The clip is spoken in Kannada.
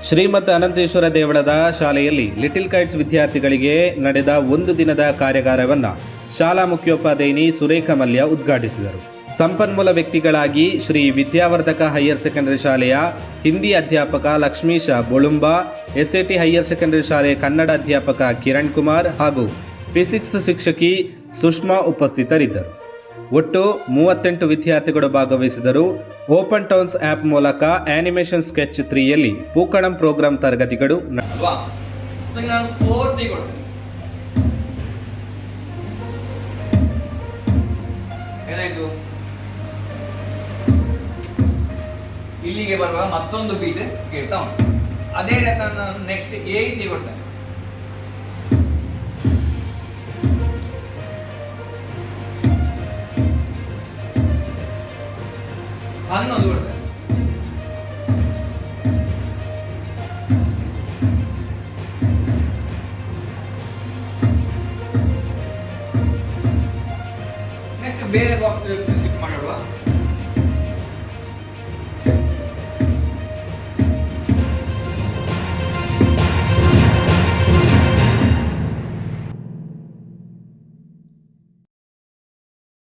ಶ್ರೀಮದ್ ಅನಂತೇಶ್ವರ ದೇವಳದ ಶಾಲೆಯಲ್ಲಿ ಲಿಟಿಲ್ ಕೈಟ್ಸ್ ವಿದ್ಯಾರ್ಥಿಗಳಿಗೆ ನಡೆದ ಒಂದು ದಿನದ ಕಾರ್ಯಾಗಾರವನ್ನು ಶಾಲಾ ಮುಖ್ಯೋಪಾಧ್ಯಾಯಿನಿ ಸುರೇಖ ಮಲ್ಯ ಉದ್ಘಾಟಿಸಿದರು. ಸಂಪನ್ಮೂಲ ವ್ಯಕ್ತಿಗಳಾಗಿ ಶ್ರೀ ವಿದ್ಯಾವರ್ಧಕ ಹೈಯರ್ ಸೆಕೆಂಡರಿ ಶಾಲೆಯ ಹಿಂದಿ ಅಧ್ಯಾಪಕ ಲಕ್ಷ್ಮೀಶ ಬೊಳುಂಬ, ಎಸ್ಎಟಿ ಹೈಯರ್ ಸೆಕೆಂಡರಿ ಶಾಲೆಯ ಕನ್ನಡ ಅಧ್ಯಾಪಕ ಕಿರಣ್ ಕುಮಾರ್ ಹಾಗೂ ಫಿಸಿಕ್ಸ್ ಶಿಕ್ಷಕಿ ಸುಷ್ಮಾ ಉಪಸ್ಥಿತರಿದ್ದರು. ಒಟ್ಟು 38 ವಿದ್ಯಾರ್ಥಿಗಳು ಭಾಗವಹಿಸಿದರು. ಓಪನ್ ಟೌನ್ಸ್ ಆ್ಯಪ್ ಮೂಲಕ ಆನಿಮೇಷನ್ ಸ್ಕೆಚ್ 3ಯಲ್ಲಿ ಪೂಕಣಂ ಪ್ರೋಗ್ರಾಂ ತರಗತಿಗಳು ಇಲ್ಲಿಗೆ ಬರುವ ಮತ್ತೊಂದು ಬೀಟ್ ಕೇಳ್ತಾ ಉಂಟು. ಅದೇ ರೀತಿ ನಾನು ನೆಕ್ಸ್ಟ್ ಎ ಇದೆ ಕೊಡ್ತೇನೆ. ಹನ್ನೊಂದು ಕೊಡ್ತೇನೆ. ನೆಕ್ಸ್ಟ್ ಬೇರೆ ಬಾಕ್ಸ್